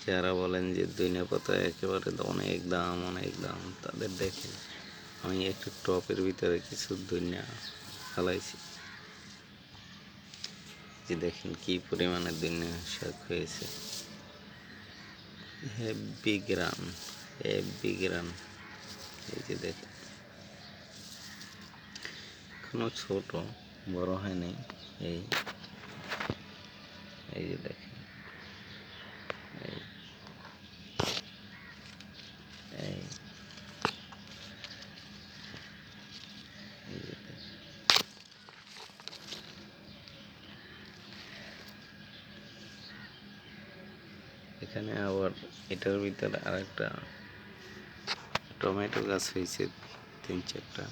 যারা বলেন যে ধনিয়া পাতা একেবারে অনেক দাম তাদের দেখেন আমি একটু টপের ভিতরে কিছু ধনিয়া ফেলাইছি, যে দেখেন কি পরিমাণে ধনিয়া শাক হয়েছে। হেভি গ্রান, হেভি গ্রান। এই যে দেখেন এখনো ছোট, বড় হয়নি। এই এই যে দেখেন এই এই এই যে দেখেন। এখানে আবার এটার ভিতরে আরেকটা টমেটো গাছ হয়েছে 3-4টা।